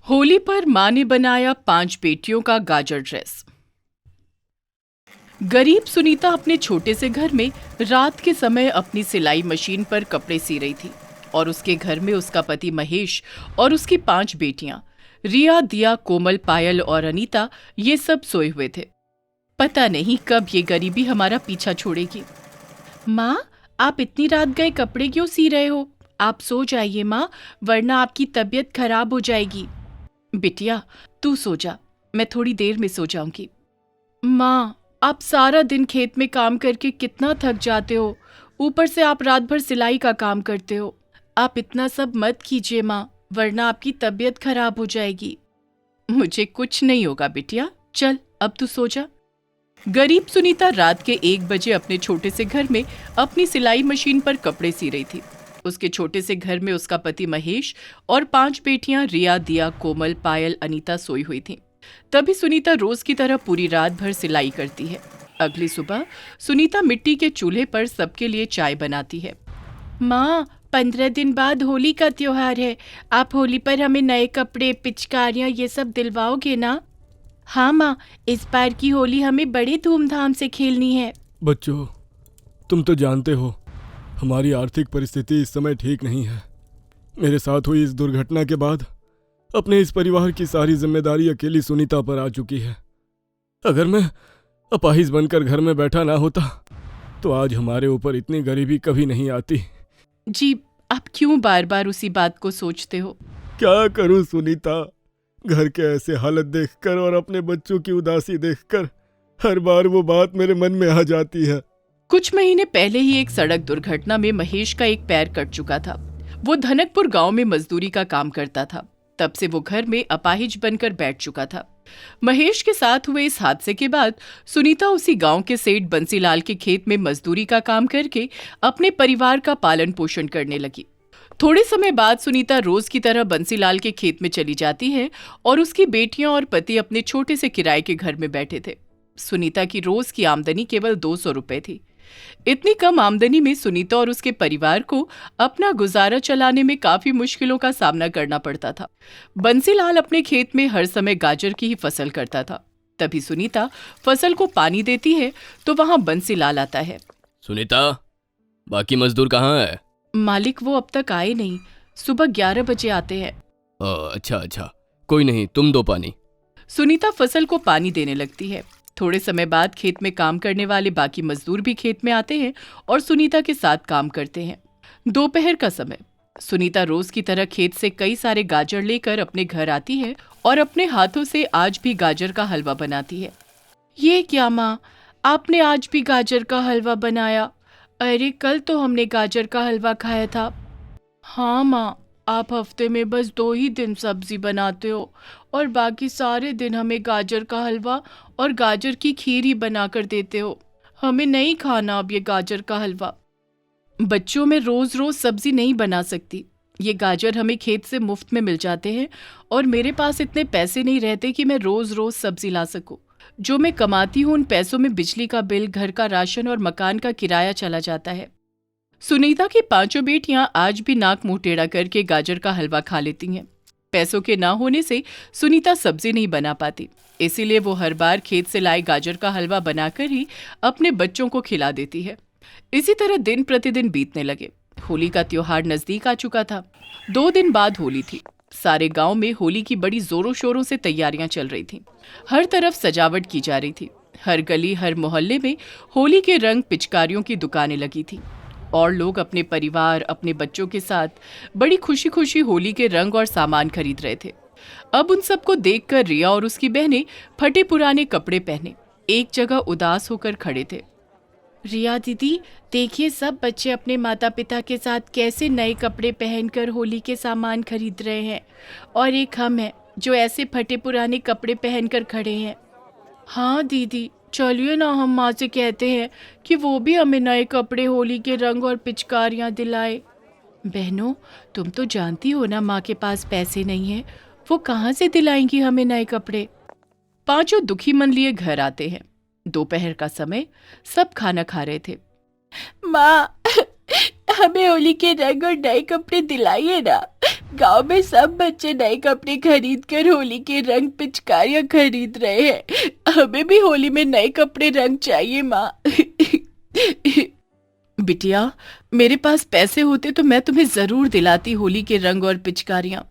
होली पर माँ ने बनाया 5 बेटियों का गाजर ड्रेस। गरीब सुनीता अपने छोटे से घर में रात के समय अपनी सिलाई मशीन पर कपड़े सी रही थी और उसके घर में उसका पति महेश और उसकी 5 बेटियां रिया, दिया, कोमल, पायल और अनीता ये सब सोए हुए थे। पता नहीं कब ये गरीबी हमारा पीछा छोड़ेगी। माँ, आप इतनी रात गए कपड़े क्यों सी रहे हो? आप सो जाइए माँ, वरना आपकी तबीयत खराब हो जाएगी। बिटिया, तू सो जा, मैं थोड़ी देर में सो जाऊंगी। माँ, आप सारा दिन खेत में काम करके कितना थक जाते हो, ऊपर से आप रात भर सिलाई का काम करते हो। आप इतना सब मत कीजिए माँ, वरना आपकी तबीयत खराब हो जाएगी। मुझे कुछ नहीं होगा बिटिया, चल अब तू सो जा। गरीब सुनीता रात के 1 बजे अपने छोटे से घर में अपनी सिलाई मशीन पर कपड़े सी रही थी। उसके छोटे से घर में उसका पति महेश और 5 बेटियां रिया, दिया, कोमल, पायल, अनीता सोई हुई थीं। तभी सुनीता रोज की तरह पूरी रात भर सिलाई करती है। अगली सुबह सुनीता मिट्टी के चूल्हे पर सबके लिए चाय बनाती है। माँ, 15 दिन बाद होली का त्योहार है। आप होली पर हमें नए कपड़े, पिचकारियाँ ये सब दिलवाओगे ना? हाँ माँ, इस बार की होली हमें बड़े धूमधाम से खेलनी है। बच्चों, तुम तो जानते हो हमारी आर्थिक परिस्थिति इस समय ठीक नहीं है। मेरे साथ हुई इस दुर्घटना के बाद अपने इस परिवार की सारी जिम्मेदारी अकेली सुनीता पर आ चुकी है। अगर मैं अपाहिज बनकर घर में बैठा ना होता तो आज हमारे ऊपर इतनी गरीबी कभी नहीं आती। जी, आप क्यों बार बार उसी बात को सोचते हो? क्या करूं सुनीता, घर के ऐसे हालत देखकर और अपने बच्चों की उदासी देखकर हर बार वो बात मेरे मन में आ जाती है। कुछ महीने पहले ही एक सड़क दुर्घटना में महेश का एक पैर कट चुका था। वो धनकपुर गांव में मजदूरी का काम करता था। तब से वो घर में अपाहिज बनकर बैठ चुका था। महेश के साथ हुए इस हादसे के बाद सुनीता उसी गांव के सेठ बंसीलाल के खेत में मजदूरी का काम करके अपने परिवार का पालन पोषण करने लगी। थोड़े समय बाद सुनीता रोज की तरह बंसीलाल के खेत में चली जाती है और उसकी बेटियां और पति अपने छोटे से किराए के घर में बैठे थे। सुनीता की रोज की आमदनी केवल 200 रुपए थी। इतनी कम आमदनी में सुनीता और उसके परिवार को अपना गुजारा चलाने में काफी मुश्किलों का सामना करना पड़ता था। बंसीलाल अपने खेत में हर समय गाजर की ही फसल करता था। तभी सुनीता फसल को पानी देती है तो वहां बंसीलाल आता है। सुनीता, बाकी मजदूर कहाँ है? मालिक, वो अब तक आए नहीं। सुबह 11 बजे आते हैं। अच्छा, कोई नहीं, तुम दो पानी। सुनीता फसल को पानी देने लगती है। थोड़े समय बाद खेत में काम करने वाले बाकी मजदूर भी खेत में आते हैं और सुनीता के साथ काम करते हैं। दोपहर का समय, सुनीता रोज की तरह खेत से कई सारे गाजर लेकर अपने घर आती है और अपने हाथों से आज भी गाजर का हलवा बनाती है। ये क्या माँ, आपने आज भी गाजर का हलवा बनाया? अरे, कल तो हमने गाजर का हलवा खाया था। हाँ माँ, आप हफ्ते में बस 2 ही दिन सब्जी बनाते हो और बाकी सारे दिन हमें गाजर का हलवा और गाजर की खीर ही बनाकर देते हो। हमें नहीं खाना अब ये गाजर का हलवा। बच्चों, में रोज रोज सब्जी नहीं बना सकती। ये गाजर हमें खेत से मुफ्त में मिल जाते हैं और मेरे पास इतने पैसे नहीं रहते कि मैं रोज रोज सब्जी ला सकूं। जो मैं कमाती हूँ उन पैसों में बिजली का बिल, घर का राशन और मकान का किराया चला जाता है। सुनीता की 5 बेटियां आज भी नाक मुंह टेढ़ा करके गाजर का हलवा खा लेती हैं। पैसों के ना होने से सुनीता सब्जी नहीं बना पाती, इसीलिए वो हर बार खेत से लाए गाजर का हलवा बनाकर ही अपने बच्चों को खिला देती है। इसी तरह दिन प्रतिदिन बीतने लगे। होली का त्योहार नजदीक आ चुका था। 2 दिन बाद होली थी। सारे गांव में होली की बड़ी जोरों शोरों से तैयारियां चल रही थीं। हर तरफ सजावट की जा रही थी। हर गली, हर मोहल्ले में होली के रंग, पिचकारियों की दुकानें लगी थी और लोग अपने परिवार, अपने बच्चों के साथ बड़ी खुशी खुशी होली के रंग और सामान खरीद रहे थे। अब उन सबको देखकर रिया और उसकी बहनें फटे पुराने कपड़े पहने एक जगह उदास होकर खड़े थे। रिया दीदी, देखिए सब बच्चे अपने माता पिता के साथ कैसे नए कपड़े पहनकर होली के सामान खरीद रहे हैं और एक हम हैं जो ऐसे फटे पुराने कपड़े पहनकर खड़े हैं। हाँ दीदी, चलिए ना हम माँ से कहते हैं कि वो भी हमें नए कपड़े, होली के रंग और पिचकारियाँ दिलाए। बहनों, तुम तो जानती हो ना माँ के पास पैसे नहीं हैं, वो कहाँ से दिलाएंगी हमें नए कपड़े। 5 दुखी मन लिए घर आते हैं। दोपहर का समय, सब खाना खा रहे थे। माँ, हमें होली के रंग और नए कपड़े दिलाइए ना। गांव में सब बच्चे नए कपड़े खरीद कर होली के रंग पिचकारियां खरीद रहे हैं। हमें भी होली में नए कपड़े रंग चाहिए माँ। बिटिया, मेरे पास पैसे होते तो मैं तुम्हें जरूर दिलाती होली के रंग और पिचकारियां।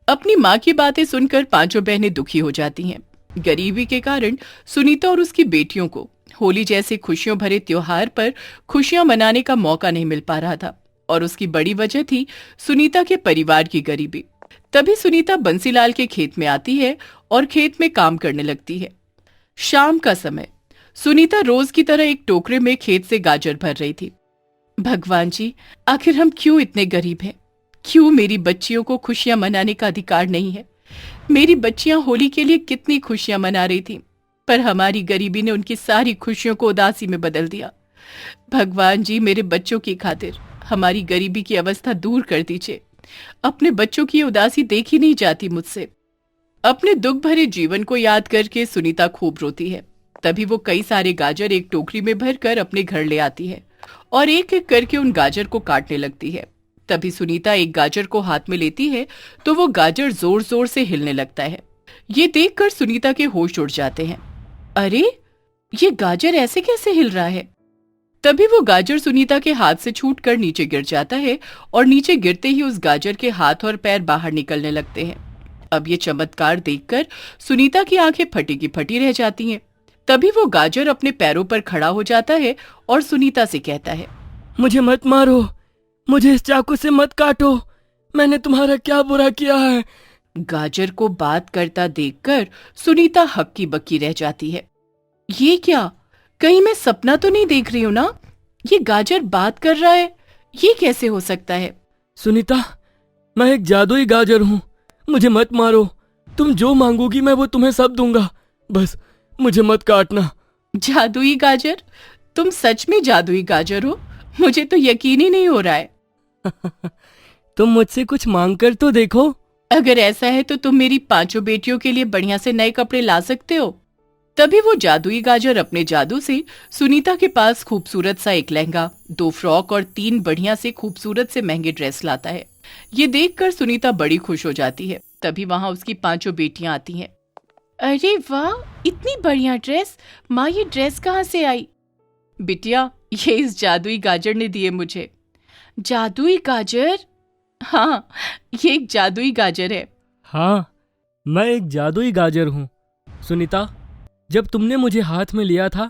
अपनी माँ की बातें सुनकर पांचों बहनें दुखी हो जाती हैं। गरीबी के कारण सुनीता और उसकी बेटियों को होली जैसे खुशियों भरे त्योहार पर खुशियां मनाने का मौका नहीं मिल पा रहा था, और उसकी बड़ी वजह थी सुनीता के परिवार की गरीबी। तभी सुनीता बंसीलाल के खेत में आती है और खेत में काम करने लगती है। शाम का समय सुनीता रोज की तरह एक टोकरे में खेत से गाजर भर रही थी। भगवान जी, आखिर हम क्यों इतने गरीब हैं? क्यों मेरी बच्चियों को खुशियां मनाने का अधिकार नहीं है? मेरी बच्चियां होली के लिए कितनी खुशियां मना रही थीं, पर हमारी गरीबी ने उनकी सारी खुशियों को उदासी में बदल दिया। भगवान जी, मेरे बच्चों की खातिर हमारी गरीबी की अवस्था दूर कर दीजिए। अपने बच्चों की उदासी देखी नहीं जाती मुझसे। अपने दुख भरे जीवन को याद करके सुनीता खूब रोती है। तभी वो कई सारे गाजर एक टोकरी में भरकर अपने घर ले आती है और एक एक करके उन गाजर को काटने लगती है। तभी सुनीता एक गाजर को हाथ में लेती है तो वो गाजर जोर जोर से हिलने लगता है। ये देखकर सुनीता के होश उड़ जाते हैं। अरे, ये गाजर ऐसे कैसे हिल रहा है? तभी वो गाजर सुनीता के हाथ से छूटकर नीचे गिर जाता है और नीचे गिरते ही उस गाजर के हाथ और पैर बाहर निकलने लगते हैं। अब ये चमत्कार देखकर सुनीता की आंखें फटी की फटी रह जाती हैं। तभी वो गाजर अपने पैरों पर खड़ा हो जाता है और सुनीता से कहता है, मुझे मत मारो, मुझे इस चाकू से मत काटो, मैंने तुम्हारा क्या बुरा किया है? गाजर को बात करता देखकर सुनीता हक्की बक्की रह जाती है। ये क्या? कहीं मैं सपना तो नहीं देख रही हूं ना? ये गाजर बात कर रहा है, ये कैसे हो सकता है? सुनीता, मैं एक जादुई गाजर हूँ, मुझे मत मारो। तुम जो मांगोगी मैं वो तुम्हें सब दूंगा, बस मुझे मत काटना। जादुई गाजर? तुम सच में जादुई गाजर हो? मुझे तो यकीन ही नहीं हो रहा है। तुम मुझसे कुछ मांग कर तो देखो। अगर ऐसा है तो तुम मेरी पांचों बेटियों के लिए बढ़िया से नए कपड़े ला सकते हो। तभी वो जादुई गाजर अपने जादू से सुनीता के पास खूबसूरत सा एक लहंगा, 2 फ्रॉक और 3 बढ़िया से खूबसूरत से महंगे ड्रेस लाता है। ये देखकर सुनीता बड़ी खुश हो जाती है। तभी वहां उसकी पांचों बेटियां आती हैं। अरे वाह, इतनी बढ़िया ड्रेस! माँ, ये ड्रेस कहाँ से आई? बिटिया, ये इस जादुई गाजर ने दिए मुझे। जादुई गाजर? हाँ, ये एक जादुई गाजर है। हाँ, मैं एक जादुई गाजर हूँ। सुनीता, जब तुमने मुझे हाथ में लिया था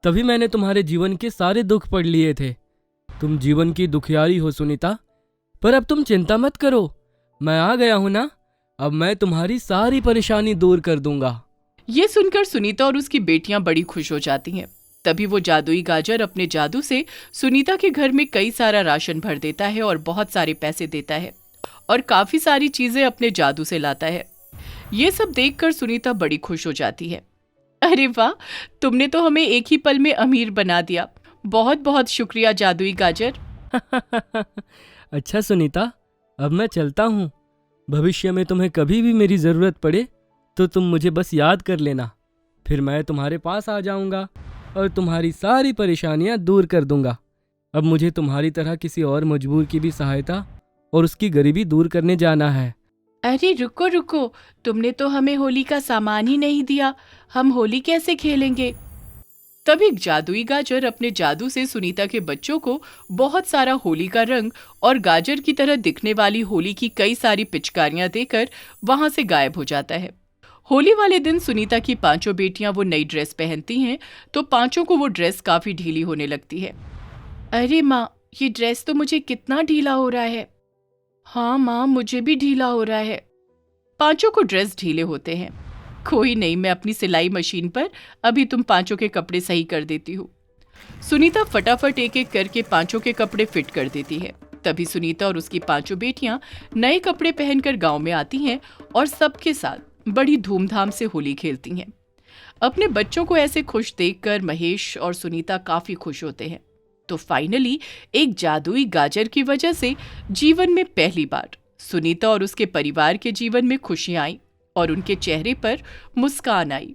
तभी मैंने तुम्हारे जीवन के सारे दुख पढ़ लिए थे। तुम जीवन की दुखियारी हो सुनीता, पर अब तुम चिंता मत करो, मैं आ गया हूं ना। अब मैं तुम्हारी सारी परेशानी दूर कर दूंगा। ये सुनकर सुनीता और उसकी बेटियां बड़ी खुश हो जाती हैं। तभी वो जादुई गाजर अपने जादू से सुनीता के घर में कई सारा राशन भर देता है और बहुत सारे पैसे देता है और काफी सारी चीजें अपने जादू से लाता है। ये सब देखकर सुनीता बड़ी खुश हो जाती है। अरे वाह, तुमने तो हमें एक ही पल में अमीर बना दिया। बहुत बहुत शुक्रिया जादुई गाजर। अच्छा सुनीता, अब मैं चलता हूँ। भविष्य में तुम्हें कभी भी मेरी ज़रूरत पड़े तो तुम मुझे बस याद कर लेना, फिर मैं तुम्हारे पास आ जाऊँगा और तुम्हारी सारी परेशानियाँ दूर कर दूँगा। अब मुझे तुम्हारी तरह किसी और मजबूर की भी सहायता और उसकी गरीबी दूर करने जाना है। अरे रुको रुको, तुमने तो हमें होली का सामान ही नहीं दिया, हम होली कैसे खेलेंगे? तभी जादुई गाजर अपने जादू से सुनीता के बच्चों को बहुत सारा होली का रंग और गाजर की तरह दिखने वाली होली की कई सारी पिचकारियां देकर वहां से गायब हो जाता है। होली वाले दिन सुनीता की पांचों बेटियां वो नई ड्रेस पहनती हैं तो पांचों को वो ड्रेस काफी ढीली होने लगती है। अरे माँ, ये ड्रेस तो मुझे कितना ढीला हो रहा है। हाँ माँ, मुझे भी ढीला हो रहा है। पांचों को ड्रेस ढीले होते हैं। कोई नहीं, मैं अपनी सिलाई मशीन पर अभी तुम पांचों के कपड़े सही कर देती हूँ। सुनीता फटाफट एक एक करके पांचों के कपड़े फिट कर देती है। तभी सुनीता और उसकी पांचों बेटियां नए कपड़े पहनकर गांव में आती हैं और सबके साथ बड़ी धूमधाम से होली खेलती हैं। अपने बच्चों को ऐसे खुश देखकर महेश और सुनीता काफी खुश होते हैं। तो फाइनली एक जादुई गाजर की वजह से जीवन में पहली बार सुनीता और उसके परिवार के जीवन में खुशियां आई और उनके चेहरे पर मुस्कान आई।